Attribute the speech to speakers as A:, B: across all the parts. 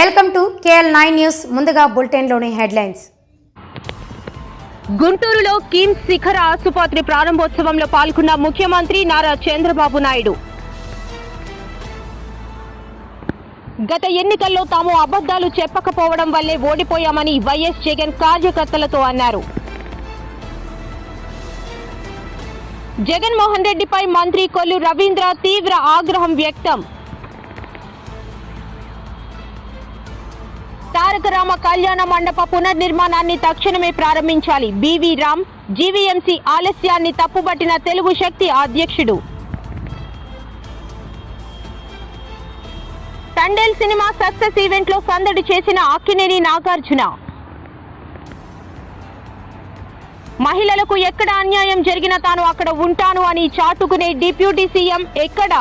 A: Welcome to KL9 news. ముందుగా బులెటిన్లోని headlines.
B: గుంటూరులో కిమ్స్ శిఖర ఆసుపత్రి ప్రారంభోత్సవంలో పాల్గొన్న ముఖ్యమంత్రి నారా చంద్రబాబు నాయుడు. గత ఎన్నికల్లో తాము అబద్ధాలు చెప్పకపోవడం వల్లే ఓడిపోయామని వైఎస్ జగన్ కార్యకర్తలతో అన్నారు. జగన్మోహన్ రెడ్డిపై మంత్రి కొల్లు రవీంద్ర తీవ్ర ఆగ్రహం వ్యక్తం. తారక రామ కళ్యాణ మండప పునర్నిర్మాణాన్ని తక్షణమే ప్రారంభించాలి. బివి రామ్. జీవీఎంసీ ఆలస్యాన్ని తప్పుబట్టిన తెలుగు శక్తి అధ్యక్షుడు. తండేల్ సినిమా సక్సెస్ ఈవెంట్ లో సందడి చేసిన అక్కినేని నాగార్జున. మహిళలకు ఎక్కడ అన్యాయం జరిగినా తాను అక్కడ ఉంటాను అని చాటుకునే డిప్యూటీ సీఎం ఎక్కడ?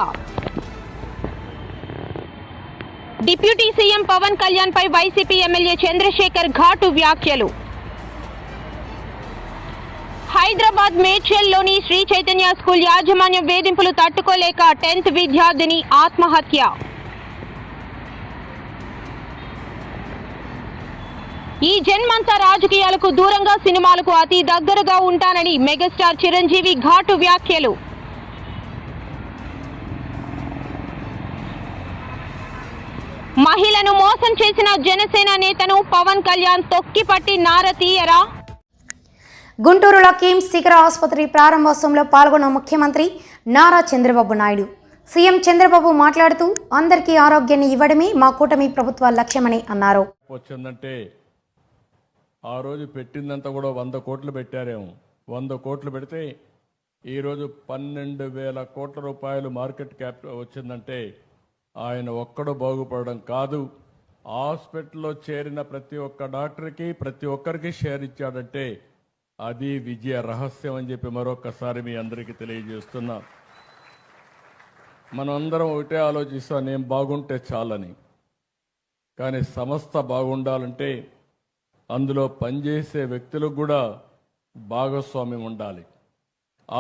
B: డిప్యూటీ సీఎం పవన్ కళ్యాణ్ పై వైసీపీ ఎమ్మెల్యే చంద్రశేఖర్ ఘాటు వ్యాఖ్యలు. హైదరాబాద్ మేడ్చల్లోని శ్రీ చైతన్య స్కూల్ యాజమాన్య వేధింపులు తట్టుకోలేక 10th విద్యార్థిని ఆత్మహత్య. ఈ జన్మంతా రాజకీయాలకు దూరంగా సినిమాలకు అతి దగ్గరగా ఉంటానని మెగాస్టార్ చిరంజీవి ఘాటు వ్యాఖ్యలు. మహిళను మోసం చేసిన జనసేన నేతను పవన్ కళ్యాణ్ తొక్కిపట్టి నారతీయరా?
A: గుంటూరులో కిమ్స్ శిఖర ఆసుపత్రి ప్రారంభోత్సవంలో పాల్గొన్న ముఖ్యమంత్రి నారా చంద్రబాబు నాయుడు. సీఎం చంద్రబాబు మాట్లాడుతూ అందరికీ ఆరోగ్యాన్ని ఇవ్వడమే మా కూటమి ప్రభుత్వ లక్ష్యమని అన్నారు.
C: వచ్చిందంటే ఆ రోజు పెట్టిందంతా కూడా 100 కోట్లు పెట్టారేమో. 100 కోట్లు పెడితే ఈరోజు 12,000 కోట్ల రూపాయలు మార్కెట్ క్యాప్ వచ్చిందంటే ఆయన ఒక్కడు బాగుపడడం కాదు, హాస్పిటల్లో చేరిన ప్రతి ఒక్క డాక్టర్కి ప్రతి ఒక్కరికి షేర్ ఇచ్చాడంటే అది విజయ రహస్యం అని చెప్పి మరొకసారి మీ అందరికీ తెలియజేస్తున్నా. మనం అందరం ఒకటే ఆలోచిస్తాం, నేను బాగుంటే చాలని. కానీ సంస్థ బాగుండాలంటే అందులో పనిచేసే వ్యక్తులకు కూడా భాగస్వామ్యం ఉండాలి.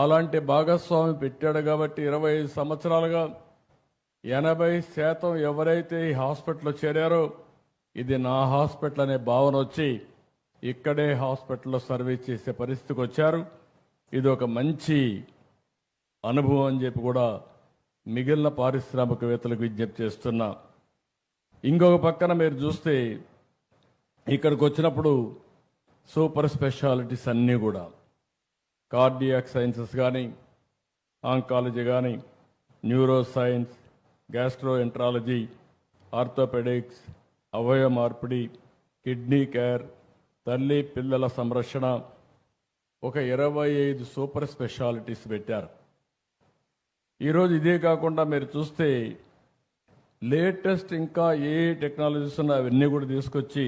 C: అలాంటి భాగస్వామి పెట్టాడు కాబట్టి 25 సంవత్సరాలుగా 80% ఎవరైతే ఈ హాస్పిటల్లో చేరారో ఇది నా హాస్పిటల్ అనే భావన వచ్చి ఇక్కడే హాస్పిటల్లో సర్వీస్ చేసే పరిస్థితికి వచ్చారు. ఇది ఒక మంచి అనుభవం అని చెప్పి కూడా మిగిలిన పారిశ్రామికవేత్తలకు విజ్ఞప్తి చేస్తున్నా. ఇంకొక పక్కన మీరు చూస్తే ఇక్కడికి వచ్చినప్పుడు సూపర్ స్పెషాలిటీస్ అన్నీ కూడా కార్డియాక్ సైన్సెస్ కానీ, ఆంకాలజీ కానీ, న్యూరో సైన్స్, గ్యాస్ట్రోఎంట్రాలజీ, ఆర్థోపెడిక్స్, అవయవ మార్పిడి, కిడ్నీ కేర్, తల్లి పిల్లల సంరక్షణ, ఒక 25 సూపర్ స్పెషాలిటీస్ పెట్టారు. ఈరోజు ఇదే కాకుండా మీరు చూస్తే లేటెస్ట్ ఇంకా ఏ టెక్నాలజీస్ ఉన్నాయో అవన్నీ కూడా తీసుకొచ్చి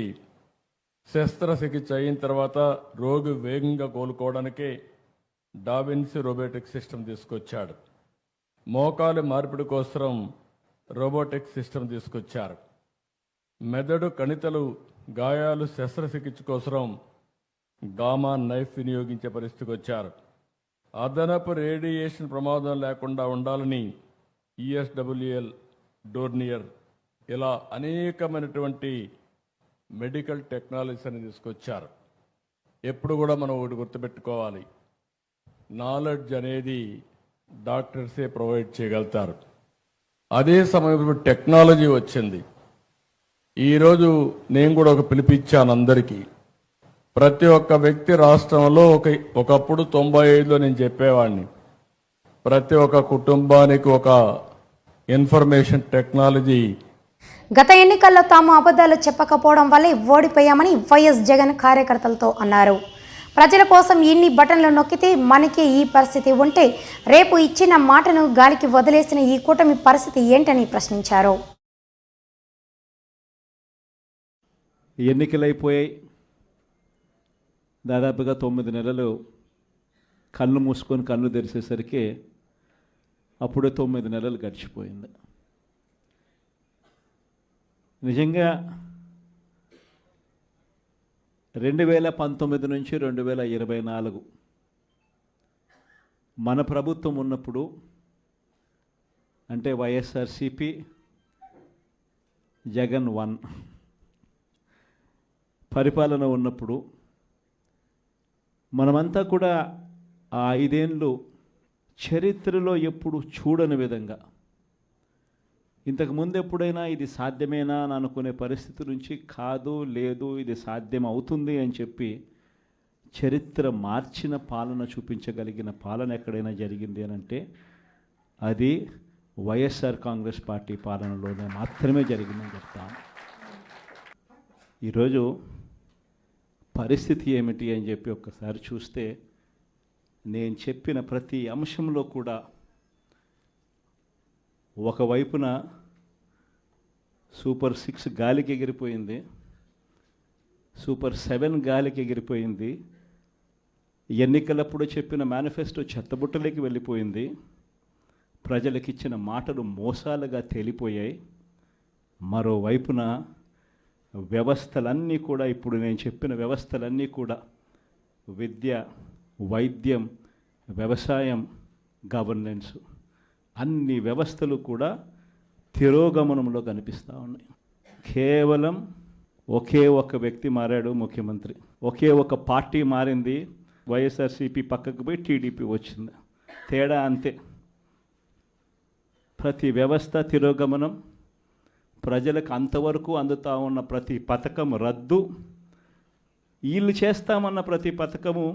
C: శస్త్రచికిత్స అయిన తర్వాత రోగి వేగంగా కోలుకోవడానికే డావిన్సీ రోబోటిక్ సిస్టమ్ తీసుకొచ్చాడు. మోకాలు మార్పిడి కోసం రోబోటిక్ సిస్టమ్ తీసుకొచ్చారు. మెదడు కణితలు గాయాలు శస్త్రచికిత్స కోసం గామా నైఫ్ వినియోగించే పరిస్థితికి వచ్చారు. అదనపు రేడియేషన్ ప్రమాదం లేకుండా ఉండాలని ESWL డోర్నియర్ ఇలా అనేకమైనటువంటి మెడికల్ టెక్నాలజీస్ అని తీసుకొచ్చారు. ఎప్పుడు కూడా మనం ఒకటి గుర్తుపెట్టుకోవాలి, నాలెడ్జ్ అనేది డాక్టర్సే ప్రొవైడ్ చేయగలుగుతారు. అదే సమయంలో టెక్నాలజీ వచ్చింది. ఈరోజు నేను కూడా ఒక పిలిపిచ్చాను అందరికీ. ప్రతి ఒక్క వ్యక్తి రాష్ట్రంలో ఒకప్పుడు 95లో నేను చెప్పేవాడిని, ప్రతి ఒక్క కుటుంబానికి ఒక ఇన్ఫర్మేషన్ టెక్నాలజీ.
A: గత ఎన్నికల్లో తాము అబద్ధాలు చెప్పకపోవడం వల్లే ఓడిపోయామని వైఎస్ జగన్ కార్యకర్తలతో అన్నారు. ప్రజల కోసం ఇన్ని బటన్లు నొక్కితే మనకే ఈ పరిస్థితి ఉంటే రేపు ఇచ్చిన మాటను గాలికి వదిలేసిన ఈ కూటమి పరిస్థితి ఏంటని ప్రశ్నించారు.
D: ఎన్నికలైపోయాయి. దాదాపుగా 9 నెలలు కళ్ళు మూసుకొని కళ్ళు తెరిచేసరికి అప్పుడే 9 నెలలు గడిచిపోయింది. నిజంగా 2019 నుంచి 2024 మన ప్రభుత్వం ఉన్నప్పుడు అంటే వైఎస్ఆర్సీపీ జగన్ 1 పరిపాలన ఉన్నప్పుడు మనమంతా కూడా ఆ 5 ఏళ్ళు చరిత్రలో ఎప్పుడు చూడని విధంగా, ఇంతకుముందు ఎప్పుడైనా ఇది సాధ్యమేనా అని అనుకునే పరిస్థితి నుంచి కాదు, లేదు, ఇది సాధ్యం అవుతుంది అని చెప్పి చరిత్ర మార్చిన పాలన చూపించగలిగిన పాలన ఎక్కడైనా జరిగింది అని అంటే అది వైఎస్ఆర్ కాంగ్రెస్ పార్టీ పాలనలోనే మాత్రమే జరిగిందని చెప్తాను. ఈరోజు పరిస్థితి ఏమిటి అని చెప్పి ఒక్కసారి చూస్తే నేను చెప్పిన ప్రతి అంశంలో కూడా ఒకవైపున సూపర్ 6 గాలికి ఎగిరిపోయింది, సూపర్ 7 గాలికి ఎగిరిపోయింది, ఎన్నికలప్పుడు చెప్పిన మేనిఫెస్టో చెత్తబుట్టలోకి వెళ్ళిపోయింది, ప్రజలకిచ్చిన మాటలు మోసాలుగా తేలిపోయాయి. మరోవైపున వ్యవస్థలన్నీ కూడా, ఇప్పుడు నేను చెప్పిన వ్యవస్థలన్నీ కూడా విద్య, వైద్యం, వ్యవసాయం, గవర్నెన్స్ అన్ని వ్యవస్థలు కూడా తిరోగమనంలో కనిపిస్తూ ఉన్నాయి. కేవలం ఒకే ఒక వ్యక్తి మారాడు ముఖ్యమంత్రి, ఒకే ఒక పార్టీ మారింది, వైఎస్ఆర్సీపీ పక్కకు పోయి టీడీపీ వచ్చింది, తేడా అంతే. ప్రతి వ్యవస్థ తిరోగమనం, ప్రజలకు అంతవరకు అందుతూ ఉన్న ప్రతి పథకం రద్దు, వీళ్ళు చేస్తామన్న ప్రతి పథకము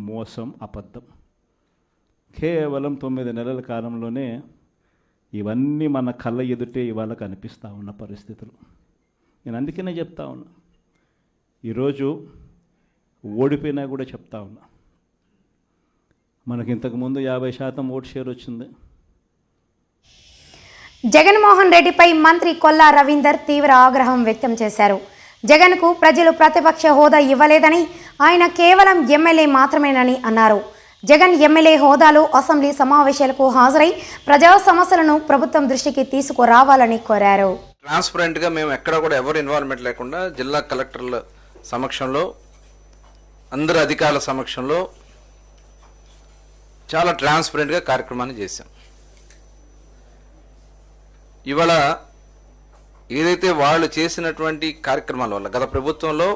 D: మోసం, అబద్ధం. కేవలం 9 నెలల కాలంలోనే ఇవన్నీ మన కళ్ళ ఎదుటే ఇవాళ కనిపిస్తూ ఉన్న పరిస్థితులు. నేను అందుకనే చెప్తా ఉన్నా, ఈరోజు ఓడిపోయినా కూడా చెప్తా ఉన్నా, మనకి ఇంతకుముందు 50% ఓటు షేర్ వచ్చింది.
A: జగన్మోహన్ రెడ్డిపై మంత్రి కొల్లా రవీందర్ తీవ్ర ఆగ్రహం వ్యక్తం చేశారు. జగన్కు ప్రజలు ప్రతిపక్ష హోదా ఇవ్వలేదని, ఆయన కేవలం ఎమ్మెల్యే మాత్రమేనని అన్నారు. జగన్ ఎమ్మెల్యే హోదాలో అసెంబ్లీ సమావేశాలకు హాజరై ప్రజా సమస్యలను ప్రభుత్వం దృష్టికి తీసుకురావాలని కోరారు.
E: ట్రాన్స్పరెంట్గా మేము ఎక్కడ కూడా ఎవరు ఇన్వాల్వ్మెంట్ లేకుండా జిల్లా కలెక్టర్ల సమక్షంలో, అందరు అధికారుల సమక్షంలో చాలా ట్రాన్స్పరెంట్గా కార్యక్రమాన్ని చేశాం. ఇవాళ ఏదైతే వాళ్ళు చేసినటువంటి కార్యక్రమాల వల్ల గత ప్రభుత్వంలో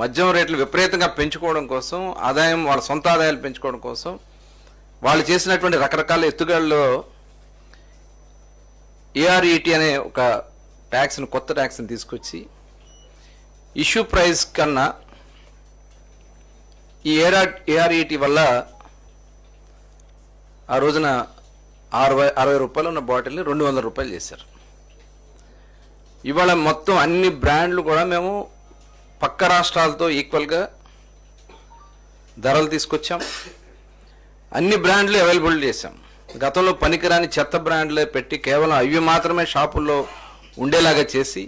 E: మద్యం రేట్లు విపరీతంగా పెంచుకోవడం కోసం, ఆదాయం, వాళ్ళ సొంత ఆదాయాలు పెంచుకోవడం కోసం వాళ్ళు చేసినటువంటి రకరకాల ఎత్తుగడల్లో ఏఆర్ఈటీ అనే ఒక ట్యాక్స్ని, కొత్త ట్యాక్స్ని తీసుకొచ్చి ఇష్యూ ప్రైస్ కన్నా ఈ ఏఆర్ఈటీ వల్ల ఆ రోజున 60 రూపాయలు ఉన్న బాటిల్ని 200 రూపాయలు చేశారు. ఇవాళ మొత్తం అన్ని బ్రాండ్లు కూడా మేము పక్క రాష్ట్రాలతో ఈక్వల్గా ధరలు తీసుకొచ్చాం, అన్ని బ్రాండ్లు అవైలబుల్ చేశాం. గతంలో పనికిరాని చెత్త బ్రాండ్లే పెట్టి కేవలం అవి మాత్రమే షాపుల్లో ఉండేలాగా చేసి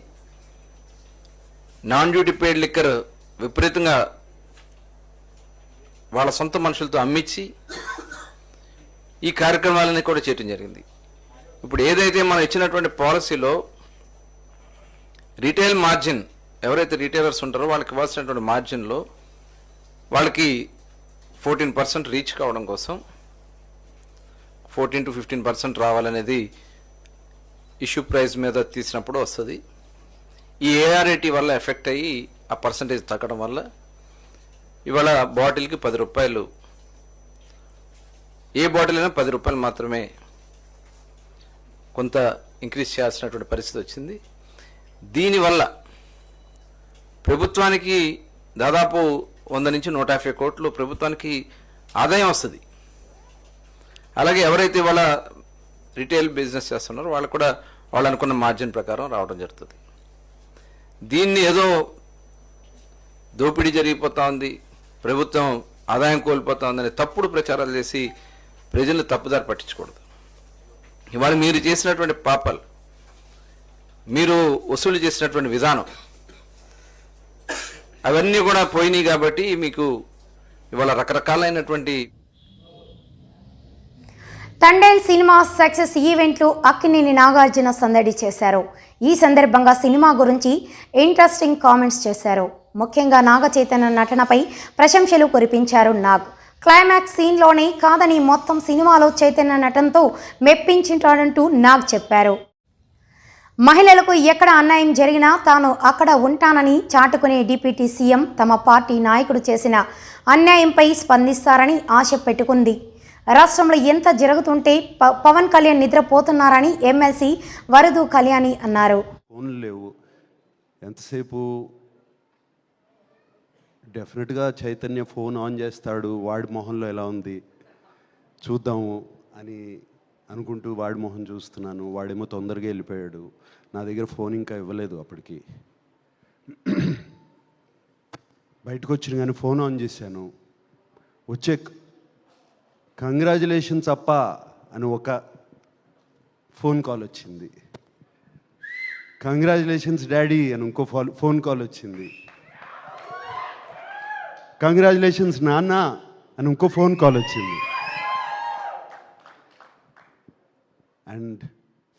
E: నాన్ డ్యూటీ పెయిడ్ లిక్కర్ విపరీతంగా వాళ్ళ సొంత మనుషులతో అమ్మించి ఈ కార్యక్రమాలన్నీ కూడా చేయటం జరిగింది. ఇప్పుడు ఏదైతే మనం ఇచ్చినటువంటి పాలసీలో రీటైల్ మార్జిన్, ఎవరైతే రీటైలర్స్ ఉంటారో వాళ్ళకి ఇవ్వాల్సినటువంటి మార్జిన్లో వాళ్ళకి 14% రీచ్ కావడం కోసం 14 to 15% రావాలనేది ఇష్యూ ప్రైస్ మీద తీసినప్పుడు వస్తుంది. ఈ ఏఆర్ఐటీ వల్ల ఎఫెక్ట్ అయ్యి ఆ పర్సంటేజ్ తగ్గడం వల్ల ఇవాళ బాటిల్కి 10 రూపాయలు, ఏ బాటిల్ అయినా 10 రూపాయలు మాత్రమే కొంత ఇంక్రీజ్ చేయాల్సినటువంటి పరిస్థితి వచ్చింది. దీనివల్ల ప్రభుత్వానికి దాదాపు 100 నుంచి 150 కోట్లు ప్రభుత్వానికి ఆదాయం వస్తుంది. అలాగే ఎవరైతే వాళ్ళ రిటైల్ బిజినెస్ చేస్తున్నారో వాళ్ళు కూడా వాళ్ళు అనుకున్న మార్జిన్ ప్రకారం రావడం జరుగుతుంది. దీన్ని ఏదో దోపిడీ జరిగిపోతా ఉంది, ప్రభుత్వం ఆదాయం కోల్పోతా ఉందనే తప్పుడు ప్రచారాలు చేసి ప్రజలను తప్పుదారి పట్టించకూడదు. ఇవాళ మీరు చేసినటువంటి పాపాలు, మీరు వసూలు చేసినటువంటి విధానం అవన్నీ కూడా పోయినాయి. కాబట్టి మీకు ఇవాళ రకరకాలైనటువంటి
A: తండేల్ సినిమా సక్సెస్ ఈవెంట్లు అక్కినేని నాగార్జున సందడి చేశారు. ఈ సందర్భంగా సినిమా గురించి ఇంట్రెస్టింగ్ కామెంట్స్ చేశారు. ముఖ్యంగా నాగ చైతన్య నటనపై ప్రశంసలు కురిపించారు నాగ్. క్లైమాక్స్ సీన్లోనే కాదని మొత్తం సినిమాలో చైతన్య నటనతో మెప్పించింటాడంటూ నాగ్ చెప్పారు. మహిళలకు ఎక్కడ అన్యాయం జరిగినా తాను అక్కడ ఉంటానని చాటుకునే డిప్యూటీ సీఎం తమ పార్టీ నాయకుడు చేసిన అన్యాయంపై స్పందిస్తారని ఆశ పెట్టుకుంది. రాష్ట్రంలో ఎంత జరుగుతుంటే పవన్ కళ్యాణ్ నిద్రపోతున్నారని ఎమ్మెల్సీ వరదు కళ్యాణి అన్నారు.
F: ఫోన్లు లేవు, ఎంతసేపు డెఫినెట్గా చైతన్య ఫోన్ ఆన్ చేస్తాడు, వాడి మొహంలో ఎలా ఉంది చూద్దాము అని అనుకుంటూ వాడి మొహం చూస్తున్నాను. వాడేమో తొందరగా వెళ్ళిపోయాడు. నా దగ్గర ఫోన్ ఇంకా ఇవ్వలేదు. అప్పటికి బయటకు వచ్చిన కానీ ఫోన్ ఆన్ చేశాను. వచ్చే కంగ్రాచులేషన్స్ అప్ప అని ఒక ఫోన్ కాల్ వచ్చింది. కంగ్రాచులేషన్స్ డాడీ అని ఇంకో ఫోన్ కాల్ వచ్చింది. కంగ్రాచులేషన్స్ నాన్న అని ఇంకో ఫోన్ కాల్ వచ్చింది. అండ్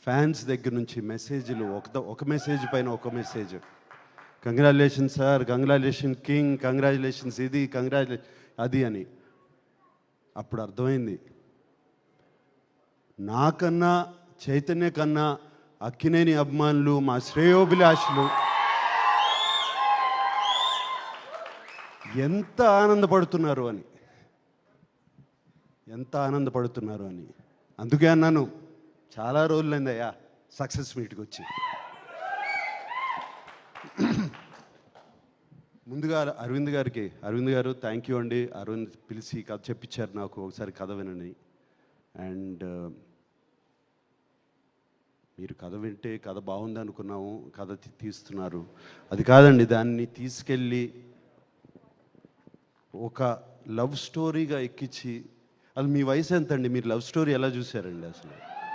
F: ఫ్యాన్స్ దగ్గర నుంచి మెసేజ్లు, ఒక మెసేజ్ పైన ఒక message, congratulations sir, congratulation king, congratulations ఇది, కంగ్రాచులేషన్ అది అని. అప్పుడు అర్థమైంది, నాకన్నా చైతన్య కన్నా అక్కినేని అభిమానులు, మా శ్రేయోభిలాషులు ఎంత ఆనందపడుతున్నారు అని. అందుకే అన్నాను, చాలా రోజులైందయ్యా సక్సెస్ మీట్కి వచ్చి. ముందుగా అరవింద్ గారు థ్యాంక్ యూ అండి. అరవింద్ పిలిచి కథ చెప్పించారు నాకు, ఒకసారి కథ వినని. అండ్ మీరు కథ వింటే కథ బాగుంది అనుకున్నాము, కథ తీస్తున్నారు. అది కాదండి, దాన్ని తీసుకెళ్ళి ఒక లవ్ స్టోరీగా ఎక్కించి, అది మీ వయసు ఎంత అండి, మీరు లవ్ స్టోరీ ఎలా చూశారండి? అసలు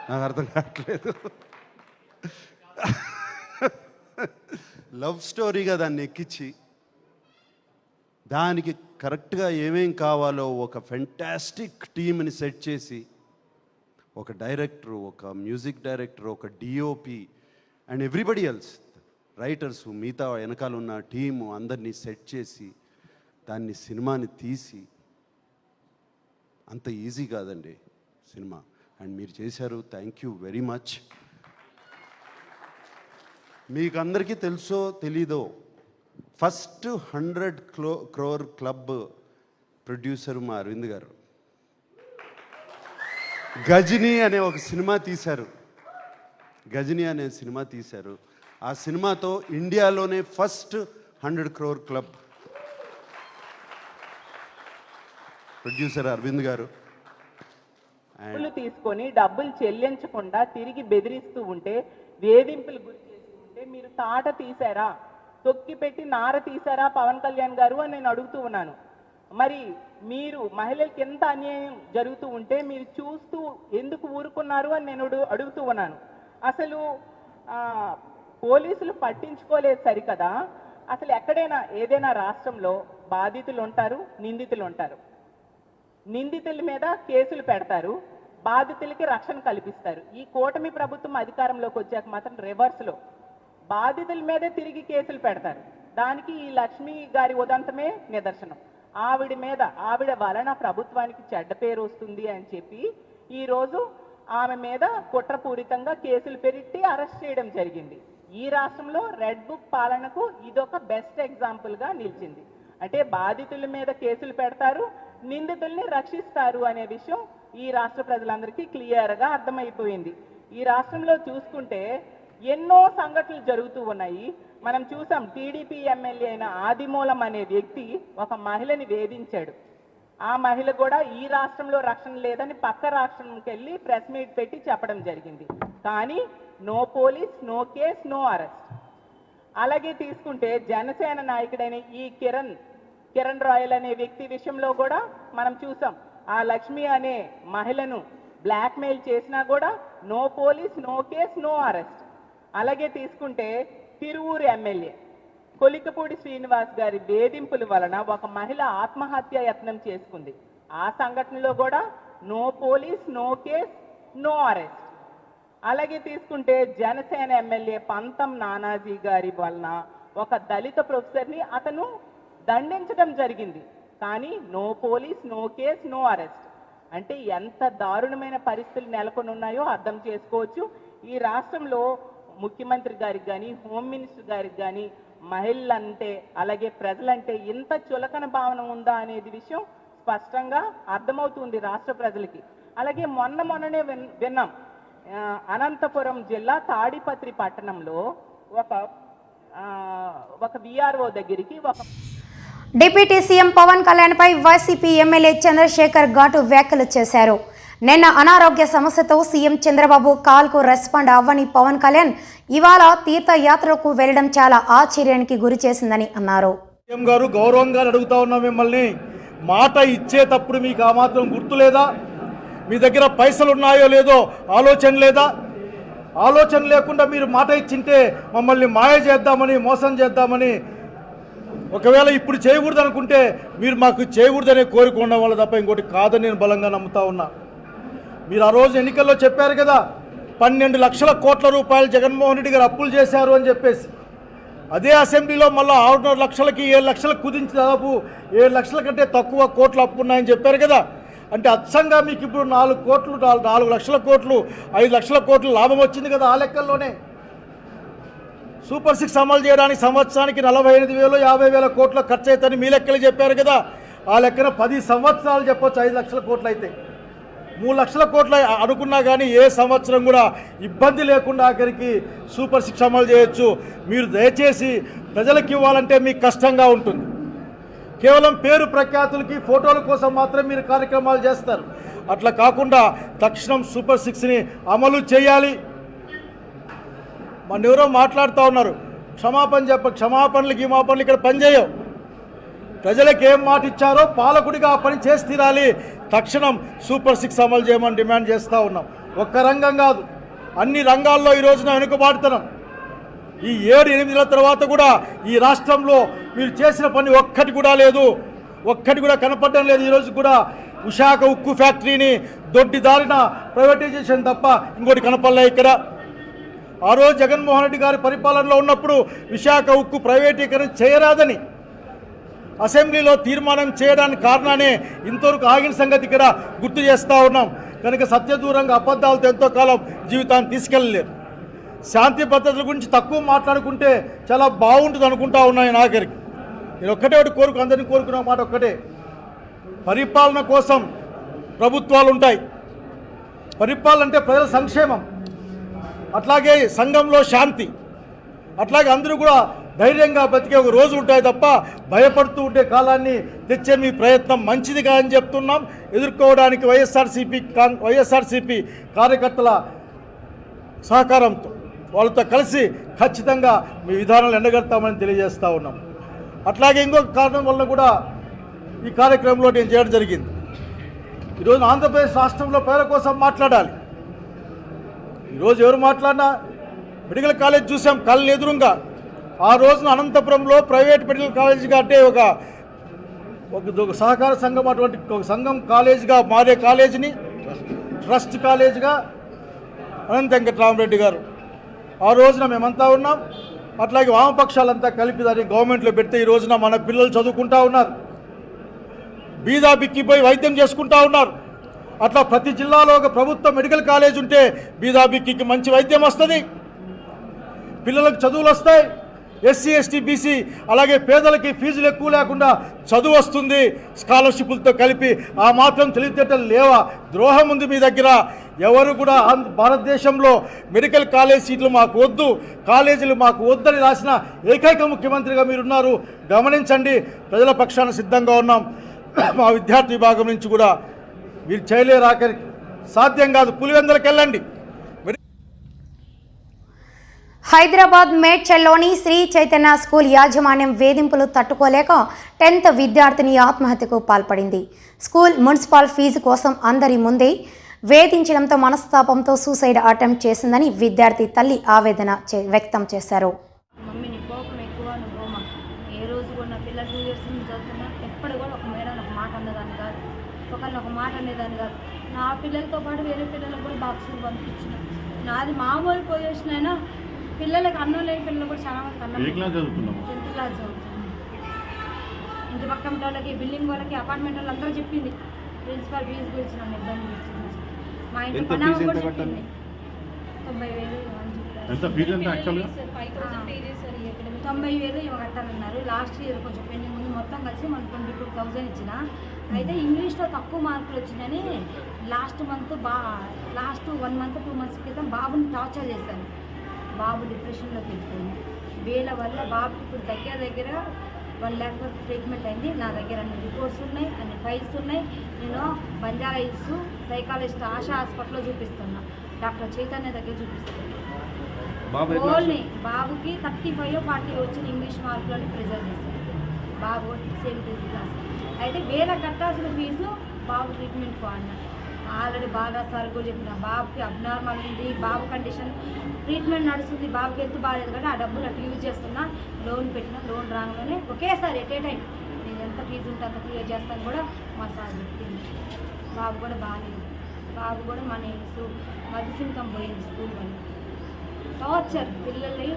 F: నాకు అర్థం కావట్లేదు. లవ్ స్టోరీగా దాన్ని ఎక్కించి దానికి కరెక్ట్గా ఏమేం కావాలో ఒక ఫెంటాస్టిక్ టీమ్ని సెట్ చేసి, ఒక డైరెక్టరు, ఒక మ్యూజిక్ డైరెక్టర్, ఒక DOP and everybody else, writers, మిగతా వెనకాల ఉన్న టీము అందరినీ సెట్ చేసి దాన్ని సినిమాని తీసి, అంత ఈజీ కాదండి సినిమా. అండ్ మీరు చేశారు, థ్యాంక్ యూ వెరీ మచ్. మీకు అందరికీ తెలుసో తెలీదో, ఫస్ట్ 100 crore క్లబ్ ప్రొడ్యూసర్ మా అరవింద్ గారు. గజనీ అనే ఒక సినిమా తీశారు. ఆ సినిమాతో ఇండియాలోనే first 100 crore club producer Aravind garu.
G: తీసుకొని డబ్బులు చెల్లించకుండా తిరిగి బెదిరిస్తూ ఉంటే, వేధింపులు గురి చేస్తూ ఉంటే మీరు తాట తీశారా, తొక్కి పెట్టి నార తీశారా పవన్ కళ్యాణ్ గారు అని నేను అడుగుతూ ఉన్నాను. మరి మీరు మహిళలకి ఎంత అన్యాయం జరుగుతూ ఉంటే మీరు చూస్తూ ఎందుకు ఊరుకున్నారు అని నేను అడుగుతూ ఉన్నాను. అసలు పోలీసులు పట్టించుకోలేదు సరికదా? అసలు ఎక్కడైనా ఏదైనా రాష్ట్రంలో బాధితులు ఉంటారు, నిందితులు ఉంటారు. నిందితుల మీద కేసులు పెడతారు, బాధితులకి రక్షణ కల్పిస్తారు. ఈ కూటమి ప్రభుత్వం అధికారంలోకి వచ్చాక మాత్రం రివర్స్లో బాధితుల మీదే తిరిగి కేసులు పెడతారు. దానికి ఈ లక్ష్మి గారి ఉదంతమే నిదర్శనం. ఆవిడ వలన ప్రభుత్వానికి చెడ్డ పేరు వస్తుంది అని చెప్పి ఈరోజు ఆమె మీద కుట్రపూరితంగా కేసులు పెట్టి అరెస్ట్ చేయడం జరిగింది. ఈ రాష్ట్రంలో రెడ్ బుక్ పాలనకు ఇదొక బెస్ట్ ఎగ్జాంపుల్గా నిలిచింది. అంటే బాధితుల మీద కేసులు పెడతారు, నిందితుల్ని రక్షిస్తారు అనే విషయం ఈ రాష్ట్ర ప్రజలందరికీ క్లియర్గా అర్థమైపోయింది. ఈ రాష్ట్రంలో చూసుకుంటే ఎన్నో సంఘటనలు జరుగుతూ ఉన్నాయి. మనం చూసాం, టీడీపీ ఎమ్మెల్యే అయిన ఆదిమూలం అనే వ్యక్తి ఒక మహిళని వేధించాడు. ఆ మహిళ కూడా ఈ రాష్ట్రంలో రక్షణ లేదని పక్క రాష్ట్రంకి వెళ్ళి ప్రెస్ మీట్ పెట్టి చెప్పడం జరిగింది. కానీ no police, no case, no arrest. అలాగే తీసుకుంటే జనసేన నాయకుడైన ఈ కిరణ్ రాయల్ అనే వ్యక్తి విషయంలో కూడా మనం చూసాం, ఆ లక్ష్మి అనే మహిళను బ్లాక్మెయిల్ చేసినా కూడా no police, no case, no arrest. అలాగే తీసుకుంటే తిరువూరు ఎమ్మెల్యే కొలికపూడి శ్రీనివాస్ గారి వేధింపుల వలన ఒక మహిళ ఆత్మహత్య యత్నం చేసుకుంది. ఆ సంఘటనలో కూడా no police, no case, no arrest. అలాగే తీసుకుంటే జనసేన ఎమ్మెల్యే పంతం నానాజీ గారి వలన ఒక దళిత ప్రొఫెసర్ని అతను దండించడం జరిగింది. కానీ no police, no case, no arrest. అంటే ఎంత దారుణమైన పరిస్థితులు నెలకొని ఉన్నాయో అర్థం చేసుకోవచ్చు. ఈ రాష్ట్రంలో ముఖ్యమంత్రి గారికి కానీ హోమ్ మినిస్టర్ గారికి కానీ మహిళలంటే అలాగే ప్రజలంటే ఇంత చులకన భావన ఉందా అనేది విషయం స్పష్టంగా అర్థమవుతుంది రాష్ట్ర ప్రజలకి. అలాగే మొన్ననే విన్నాం, అనంతపురం జిల్లా తాడిపత్రి పట్టణంలో ఒక విఆర్ఓ దగ్గరికి
A: డిప్యూటీ సీఎం పవన్ కళ్యాణ్పై వైసీపీ ఎమ్మెల్యే చంద్రశేఖర్ ఘాటు వ్యాఖ్యలు చేశారు. నిన్న అనారోగ్య సమస్యతో సీఎం చంద్రబాబు కాల్కు రెస్పాండ్ అవ్వని పవన్ కళ్యాణ్ ఇవాళ తీర్థయాత్రకు వెళ్లడం చాలా ఆశ్చర్యానికి గురి చేసిందని అన్నారు.
H: సీఎం గారు, గౌరవంగా అడుగుతా ఉన్నాం మిమ్మల్ని, మాట ఇచ్చేటప్పుడు మీకు ఆ మాత్రం గుర్తు లేదా? మీ దగ్గర పైసలు ఉన్నాయో లేదో ఆలోచన లేదా? ఆలోచన లేకుండా మీరు మాట ఇచ్చింటే మమ్మల్ని మాయ చేద్దామని, మోసం చేద్దామని, ఒకవేళ ఇప్పుడు చేయకూడదు అనుకుంటే మీరు మాకు చేయకూడదనే కోరిక ఉండడం వల్ల తప్ప ఇంకోటి కాదని నేను బలంగా నమ్ముతా ఉన్నా. మీరు ఆ రోజు ఎన్నికల్లో చెప్పారు కదా, 12 లక్షల కోట్ల రూపాయలు జగన్మోహన్ రెడ్డి గారు అప్పులు చేశారు అని చెప్పేసి. అదే అసెంబ్లీలో మళ్ళీ 6.5 లక్షలకి 7 లక్షలకు కుదించి దాదాపు 7 లక్షల కంటే తక్కువ కోట్లు అప్పు ఉన్నాయని చెప్పారు కదా. అంటే అచ్చంగా మీకు ఇప్పుడు 4 లక్షల కోట్లు 5 లక్షల కోట్లు లాభం వచ్చింది కదా. ఆ లెక్కల్లోనే సూపర్ 6 అమలు చేయడానికి సంవత్సరానికి 48,000 50,000 కోట్ల ఖర్చు అవుతాయని మీ లెక్కలు చెప్పారు కదా. ఆ లెక్కన 10 సంవత్సరాలు చెప్పొచ్చు 5 లక్షల కోట్లు అయితే. 3 లక్షల కోట్లు అనుకున్నా కానీ ఏ సంవత్సరం కూడా ఇబ్బంది లేకుండా ఆఖరికి సూపర్ 6 అమలు చేయొచ్చు. మీరు దయచేసి ప్రజలకు ఇవ్వాలంటే మీకు కష్టంగా ఉంటుంది. కేవలం పేరు ప్రఖ్యాతులకి ఫోటోల కోసం మాత్రం మీరు కార్యక్రమాలు చేస్తారు. అట్లా కాకుండా తక్షణం సూపర్ 6ని అమలు చేయాలి. మన ఎవరో మాట్లాడుతూ ఉన్నారు, క్షమాపణలు ఇక్కడ పనిచేయవు. ప్రజలకు ఏం మాట ఇచ్చారో పాలకుడిగా ఆ పని చేసి తీరాలి. తక్షణం సూపర్ 6 అమలు చేయమని డిమాండ్ చేస్తూ ఉన్నాం. ఒక్క రంగం కాదు, అన్ని రంగాల్లో ఈ రోజున వెనుకబాటుతున్నాం. ఈ 7-8 నెలల తర్వాత కూడా ఈ రాష్ట్రంలో మీరు చేసిన పని ఒక్కటి కూడా లేదు, ఒక్కటి కూడా కనపడడం లేదు. ఈరోజు కూడా విశాఖ ఉక్కు ఫ్యాక్టరీని దొడ్డిదారిన ప్రైవేటైజేషన్ తప్ప ఇంకోటి కనపడలే ఇక్కడ. ఆ రోజు జగన్మోహన్ రెడ్డి గారి పరిపాలనలో ఉన్నప్పుడు విశాఖ ఉక్కు ప్రైవేటీకరణ చేయరాదని అసెంబ్లీలో తీర్మానం చేయడానికి కారణానే ఇంతవరకు ఆగిన సంగతి ఇక్కడ గుర్తు చేస్తూ ఉన్నాం. కనుక సత్యదూరంగా అబద్ధాలతో ఎంతో కాలం జీవితాన్ని తీసుకెళ్ళలేరు. శాంతి భద్రతల గురించి తక్కువ మాట్లాడుకుంటే చాలా బాగుంటుంది అనుకుంటా ఉన్నాయి. నాగరికి నేను ఒక్కటే ఒకటి అందరినీ కోరుకున్న మాట ఒక్కటే, పరిపాలన కోసం ప్రభుత్వాలు ఉంటాయి. పరిపాలన అంటే ప్రజల సంక్షేమం, అట్లాగే సంఘంలో శాంతి, అట్లాగే అందరూ కూడా ధైర్యంగా బతికే ఒక రోజు ఉంటాయి తప్ప భయపడుతూ ఉండే కాలాన్ని తెచ్చే మీ ప్రయత్నం మంచిదిగా అని చెప్తున్నాం. ఎదుర్కోవడానికి వైఎస్ఆర్సీపీ కార్యకర్తల సహకారంతో వాళ్ళతో కలిసి ఖచ్చితంగా మీ విధానాలు ఎండగడతామని తెలియజేస్తూ ఉన్నాం. అట్లాగే ఇంకొక కారణం వల్ల కూడా ఈ కార్యక్రమంలో నేను చేయడం జరిగింది. ఈరోజు ఆంధ్రప్రదేశ్ రాష్ట్రంలో ప్రజల కోసం మాట్లాడాలి. ఈరోజు ఎవరు మాట్లాడినా మెడికల్ కాలేజ్ చూసాం కళ్ళు ఎదురుగా. ఆ రోజున అనంతపురంలో ప్రైవేట్ మెడికల్ కాలేజీగా అంటే ఒక సహకార సంఘం అటువంటి ఒక సంఘం కాలేజీగా మారే కాలేజీని ట్రస్ట్ కాలేజీగా అనంత వెంకటరామరెడ్డి గారు ఆ రోజున మేమంతా ఉన్నాం. అట్లాగే వామపక్షాలంతా కలిపి దాన్ని గవర్నమెంట్లో పెడితే ఈ రోజున మన పిల్లలు చదువుకుంటా ఉన్నారు, బీదా బిక్కిపోయి వైద్యం చేసుకుంటా ఉన్నారు. అట్లా ప్రతి జిల్లాలో ఒక ప్రభుత్వ మెడికల్ కాలేజ్ ఉంటే బీదా బిక్కికి మంచి వైద్యం వస్తుంది, పిల్లలకు చదువులు వస్తాయి. ఎస్సీ ఎస్టీ బీసీ అలాగే పేదలకి ఫీజులు ఎక్కువ లేకుండా చదువు వస్తుంది స్కాలర్షిప్లతో కలిపి. ఆ మాత్రం తెలివితేటలు లేవా? ద్రోహం ఉంది మీ దగ్గర. ఎవరు కూడా భారతదేశంలో మెడికల్ కాలేజ్ సీట్లు మాకు వద్దు, కాలేజీలు మాకు వద్దని రాసిన ఏకైక ముఖ్యమంత్రిగా మీరున్నారు. గమనించండి, ప్రజల పక్షాన సిద్ధంగా ఉన్నాం. మా విద్యార్థి విభాగం నుంచి కూడా మీరు చేయలేరు, ఆఖరికి సాధ్యం కాదు. పులివెందులకు వెళ్ళండి.
A: హైదరాబాద్ మేడ్చల్లోని శ్రీ చైతన్య స్కూల్ యాజమాన్యం వేధింపులు తట్టుకోలేక 10th విద్యార్థిని ఆత్మహత్యకు పాల్పడింది. స్కూల్ మున్సిపల్ ఫీజు కోసం అందరి ముందే వేధించడంతో మనస్తాపంతో సూసైడ్ అటెంప్ట్ చేసిందని విద్యార్థి తల్లి ఆవేదన వ్యక్తం చేశారు.
I: మమ్మీని కోపం ఎక్కువ, నువ్వు ఏ రోజు కూడా నా పిల్లలు 2 years నుంచి చదువుతున్నా ఎప్పుడు కూడా ఒక మేడం ఒక మాట అన్నదాన్ని కాదు, ఒకరిని ఒక మాట అనేదాన్ని కాదు. నా పిల్లలతో పాటు వేరే పిల్లలకు కూడా బాక్సులు పంపించిన, నాది మామూలు పొజిషన్ అయినా పిల్లలకి అన్నం లేని పిల్లలు కూడా చాలా మంది అన్నం 10th క్లాస్ చదువుతున్నాను. ఇంటి పక్కన వాళ్ళకి బిల్డింగ్ వాళ్ళకి అపార్ట్మెంట్ వాళ్ళు అందరూ చెప్పింది ప్రిన్సిపల్ ఫీజు గురించి నన్ను ఇబ్బంది చేస్తుంది. మా ఇంటి పని కూడా చెప్పింది 90,000
J: ఎంత ఫీజు ఎంత యాక్చువల్గా?
I: 90,000 ఇవ్వ కట్టాలన్నారు. లాస్ట్ ఇయర్ కొంచెం పెండింగ్ ఉంది, మొత్తం కలిసి మనం 22,000 ఇచ్చిన. అయితే ఇంగ్లీష్లో తక్కువ మార్కులు వచ్చినాయని లాస్ట్ 1 మంత్ 2 మంత్స్ క్రితం బాబుని టార్చర్ చేశాను. బాబు డిప్రెషన్లోకి వెళ్ళిపోయింది. వీళ్ళ వల్ల బాబుకి ఇప్పుడు దగ్గర 1 lakh వరకు ట్రీట్మెంట్ అయింది. నా దగ్గర అన్ని రిపోర్ట్స్ ఉన్నాయి, అన్ని ఫైల్స్ ఉన్నాయి. నేను బంజారా హిల్స్ సైకాలజిస్ట్ ఆశా హాస్పిటల్లో చూపిస్తున్నా, డాక్టర్ చైతన్య దగ్గర చూపిస్తున్నా. ఓన్లీ బాబుకి 35 40 వచ్చిన ఇంగ్లీష్ మార్కులని ప్రిజర్వ్ చేశాను. బాబు 7th క్లాస్. అయితే వేరే కట్టాల్సిన ఫీజు బాబు ట్రీట్మెంట్ అన్న ఆల్రెడీ బాగా సార్ కూడా చెప్పిన, బాబుకి అబ్నార్మల్ ఉంది, బాబు కండిషన్ ట్రీట్మెంట్ నడుస్తుంది, బాబుకి హెల్త్ బాగాలేదు కాబట్టి ఆ డబ్బులు అట్లా యూజ్ చేస్తున్నా. లోన్ పెట్టిన, లోన్ రాగానే ఒకేసారి ఎట్ ఏ టైం నేను ఎంత ఫీజు ఉంటే అంత క్లియర్ చేస్తాను కూడా మా సార్ చెప్పింది. బాబు కూడా బాగాలేదు. బాబు కూడా మన మధుసింకం పోయింది స్కూల్ వల్ల. టార్చర్ పిల్లల్ని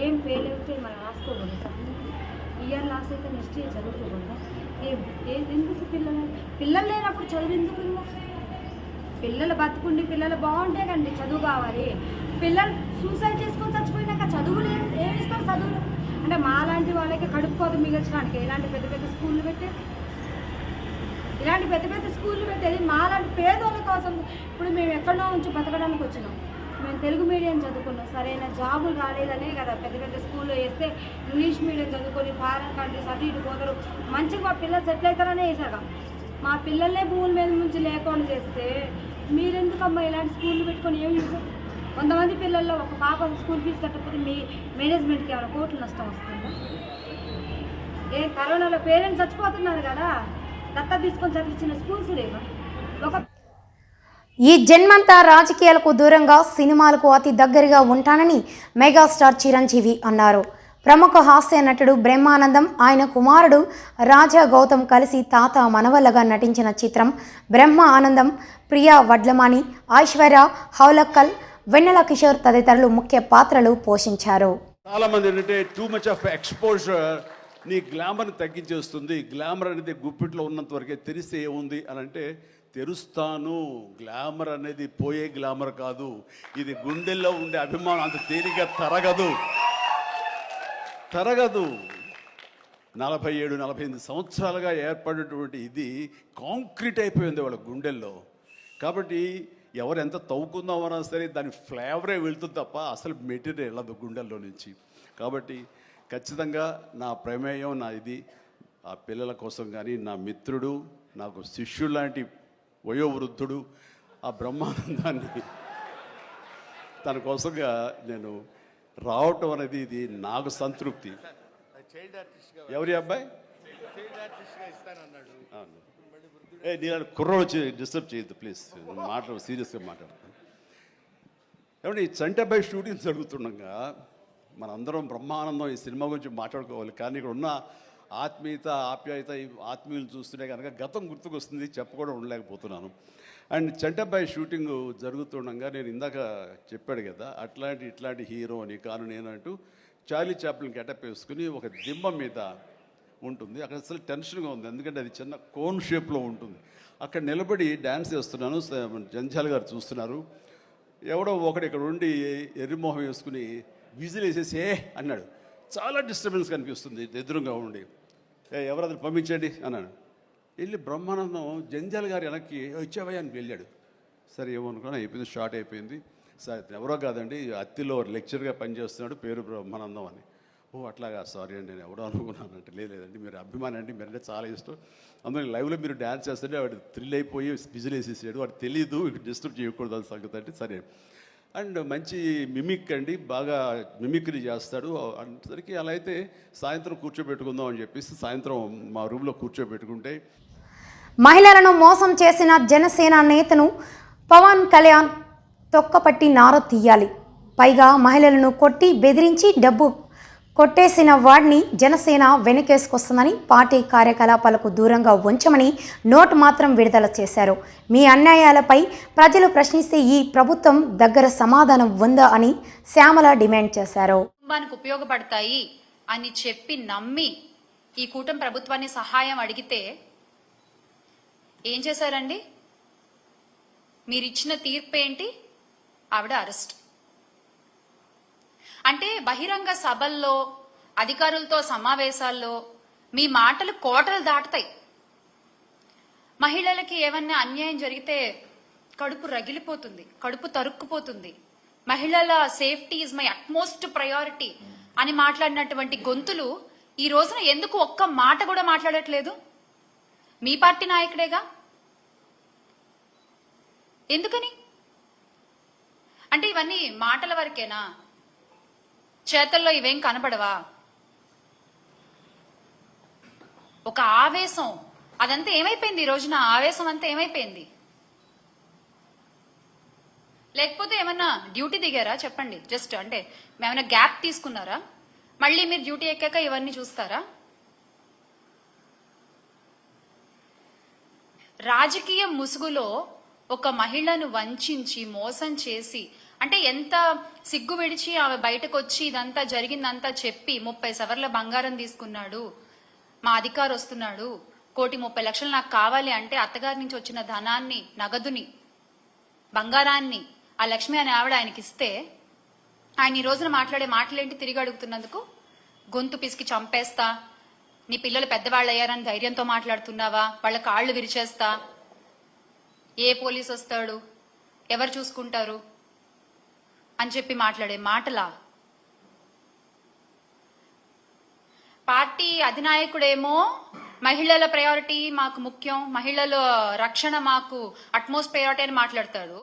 I: ఏం ఫెయిల్ అయితే మనం రాసుకోకూడదు సార్. ఇయర్ లాస్ అయితే నెక్స్ట్ ఇయర్ చదువుకోకూడదు. ఎందుకు పిల్లలు లేనప్పుడు చదువు ఎందుకు? పిల్లలు బతుకుండి పిల్లలు బాగుంటే కండి చదువు కావాలి. పిల్లలు సూసైడ్ చేసుకొని చచ్చిపోయినాక చదువులు ఏమిస్తారు? చదువులు అంటే మాలాంటి వాళ్ళకి కడుపుకోత మిగల్చడానికి ఇలాంటి పెద్ద పెద్ద స్కూళ్ళు పెట్టేది మాలాంటి పేదోళ్ళ కోసం. ఇప్పుడు మేము ఎక్కడో నుంచి బతకడానికి వచ్చినాం. మేము తెలుగు మీడియం చదువుకున్నాం, సరైన జాబులు రాలేదనే కదా పెద్ద పెద్ద స్కూల్లో వేస్తే ఇంగ్లీష్ మీడియం చదువుకొని ఫారెన్ కంట్రీస్ అటు ఇటు పోతారు, మంచిగా మా పిల్లలు సెటిల్ అవుతారనే వేసాక మా పిల్లల్నే భూముల మీద నుంచి లేకుండా చేస్తే మీరెందుకమ్మా ఇలాంటి స్కూళ్ళు పెట్టుకొని ఏం యూజ్? కొంతమంది పిల్లల్లో ఒక పాప స్కూల్ ఫీజు కట్టకపోతే మీ మేనేజ్మెంట్కి ఏమైనా కోట్లు నష్టం వస్తుందా? కరోనాలో పేరెంట్స్ చచ్చిపోతున్నారు కదా, దత్తా తీసుకొని చదివించిన స్కూల్స్ లేవా?
A: ఈ జన్మంతా రాజకీయాలకు దూరంగా సినిమాలకు అతి దగ్గరగా ఉంటానని మెగాస్టార్ చిరంజీవి అన్నారు. ప్రముఖ హాస్య నటుడు బ్రహ్మానందం, ఆయన కుమారుడు రాజా గౌతమ్ కలిసి తాత మనవల్లగా నటించిన చిత్రం బ్రహ్మ ఆనందం. ప్రియా వడ్లమాని, ఐశ్వర్య హౌలక్కల్, వెన్నెల కిషోర్ తదితరులు ముఖ్య పాత్రలు పోషించారు.
F: చాలా మంది ఏంటంటే టూ మచ్ ఆఫ్ ఎక్స్పోజర్ నీ గ్లామర్ని తగ్గించేస్తుంది. గ్లామర్ అనేది గుప్పిట్లో ఉన్నంత వరకే, తెరిస్తే ఏముంది అని అంటే తెరుస్తాను. గ్లామర్ అనేది పోయే గ్లామర్ కాదు, ఇది గుండెల్లో ఉండే అభిమానం అంత తేలిగ్గా తరగదు. 47-48 సంవత్సరాలుగా ఏర్పడినటువంటి ఇది కాంక్రీట్ అయిపోయింది వాళ్ళ గుండెల్లో. కాబట్టి ఎవరు ఎంత తవ్వుకుందామన్నా సరే దాని ఫ్లేవరే వెళ్తుంది తప్ప అసలు మెటీరియల్ వెళ్ళదు గుండెల్లో నుంచి. కాబట్టి ఖచ్చితంగా నా ప్రమేయం, నా ఇది ఆ పిల్లల కోసం కానీ, నా మిత్రుడు, నాకు శిష్యుడు లాంటి వయోవృద్ధుడు ఆ బ్రహ్మానందాన్ని తన కోసంగా నేను రావటం అనేది ఇది నాకు సంతృప్తి. ఎవరి అబ్బాయి నేను కుర్రోడు వచ్చి డిస్టర్బ్ చేయొద్దు ప్లీజ్, సీరియస్గా మాట్లాడతాను. ఏమంటే ఈ చంటబ్బాయి షూటింగ్ జరుగుతుండగా మనందరం బ్రహ్మానందం ఈ సినిమా గురించి మాట్లాడుకోవాలి. కానీ ఇక్కడ ఉన్న ఆత్మీయత, ఆప్యాయత, ఆత్మీయులు చూస్తుంటే కనుక గతం గుర్తుకొస్తుంది, చెప్పకుండా ఉండలేకపోతున్నాను. అండ్ చంటబ్బాయి షూటింగ్ జరుగుతుండగా నేను ఇందాక చెప్పాడు కదా ఇట్లాంటి హీరో అని కాను నేనంటూ చార్లీ చాప్లిన్ గెటప్ వేసుకుని ఒక దిమ్మ మీద ఉంటుంది. అక్కడ అసలు టెన్షన్గా ఉంది, ఎందుకంటే అది చిన్న కోన్ షేప్లో ఉంటుంది. అక్కడ నిలబడి డ్యాన్స్ చేస్తున్నాను, జంజాల్ గారు చూస్తున్నారు. ఎవడో ఒకడు ఇక్కడ ఉండి ఎర్రిమోహం వేసుకుని విజిల్ వేసేసి అన్నాడు. చాలా డిస్టర్బెన్స్ కనిపిస్తుంది ఎదురుగా ఉండి. ఎవరది పంపించండి అన్నాడు. వెళ్ళి బ్రహ్మానందం జంజాల్ గారు వెనక్కి వచ్చావయ్యా అని వెళ్ళాడు. సరే ఏమనుకున్నా, అయిపోయింది, షార్ట్ అయిపోయింది. సరే ఎవరో కాదండి, అత్తిలో లెక్చర్గా పనిచేస్తున్నాడు, పేరు బ్రహ్మానందం అని. ఓ అట్లాగా, సారీ అండి నేను ఎవడో అనుకున్నానంటే. లేదండి మీరు అభిమాని అండి, మీరంటే చాలా ఇష్టం, అందులో లైవ్లో మీరు డ్యాన్స్ చేస్తుంటే వాడు థ్రిల్ అయిపోయి విజిల్ వేసేసాడు. వాడు తెలీదు, డిస్టర్బ్ చేయకూడదు అని సంగతి అంటే సరే. అండ్ మంచి మిమిక్ అండి, బాగా మిమిక్రీ చేస్తాడు. అందరికీ అలా అయితే సాయంత్రం కూర్చోబెట్టుకుందాం అని చెప్పేసి సాయంత్రం మా రూమ్లో కూర్చోబెట్టుకుంటే
A: మహిళలను మోసం చేసిన జనసేన నేతను పవన్ కళ్యాణ్ తొక్కపట్టి నార తీయాలి. పైగా మహిళలను కొట్టి బెదిరించి డబ్బు కొట్టేసిన వాడిని జనసేన వెనకేసుకొస్తుందని, పార్టీ కార్యకలాపాలకు దూరంగా ఉంచమని నోటు మాత్రం విడుదల చేశారు. మీ అన్యాయాలపై ప్రజలు ప్రశ్నిస్తే ఈ ప్రభుత్వం దగ్గర సమాధానం ఉందా అని శ్యామల డిమాండ్ చేశారు.
K: కుటుంబానికి ఉపయోగపడతాయి అని చెప్పి నమ్మి ఈ కూటమి ప్రభుత్వాన్ని సహాయం అడిగితే ఏం చేశారండి? మీరిచ్చిన తీర్పు ఏంటి? ఆవిడ అరెస్ట్. అంటే బహిరంగ సభల్లో అధికారులతో సమావేశాల్లో మీ మాటలు కోటలు దాటుతాయి. మహిళలకి ఏమన్నా అన్యాయం జరిగితే కడుపు రగిలిపోతుంది, కడుపు తరుక్కుపోతుంది. మహిళల safety is my utmost priority అని మాట్లాడినటువంటి గొంతులు ఈ రోజున ఎందుకు ఒక్క మాట కూడా మాట్లాడట్లేదు? మీ పార్టీ నాయకుడేగా, ఎందుకని? అంటే ఇవన్నీ మాటల వరకేనా? చేతల్లో ఇవేం కనబడవా? ఒక ఆవేశం అదంతా ఏమైపోయింది? ఈ రోజున ఆవేశం అంతా ఏమైపోయింది? లేకపోతే ఏమన్నా డ్యూటీ దిగారా? చెప్పండి. జస్ట్ అంటే ఏమైనా గ్యాప్ తీసుకున్నారా? మళ్ళీ మీరు డ్యూటీ ఎక్కాక ఇవన్నీ చూస్తారా? రాజకీయ ముసుగులో ఒక మహిళను వంచి మోసం చేసి, అంటే ఎంత సిగ్గు విడిచి ఆమె బయటకు వచ్చి ఇదంతా జరిగిందంతా చెప్పి 30 సవర్ల బంగారం తీసుకున్నాడు, మా అధికారి వస్తున్నాడు, 1,30,00,000 నాకు కావాలి అంటే అత్తగారి నుంచి వచ్చిన ధనాన్ని, నగదుని, బంగారాన్ని ఆ లక్ష్మి అనే ఆవిడ ఆయనకి ఇస్తే ఆయన ఈ రోజున మాట్లాడే మాటలేంటి? తిరిగి అడుగుతున్నందుకు గొంతు పిసికి చంపేస్తా, నీ పిల్లలు పెద్దవాళ్ళు అయ్యారని ధైర్యంతో మాట్లాడుతున్నావా, వాళ్ళ కాళ్ళు విరిచేస్తా, ఏ పోలీస్ వస్తాడు, ఎవరు చూసుకుంటారు అని చెప్పి మాట్లాడే మాటలా? పార్టీ అధినాయకుడేమో మహిళల ప్రయారిటీ మాకు ముఖ్యం, మహిళల రక్షణ మాకు అట్మోస్ట్ ప్రయారిటీ అని మాట్లాడతాడు.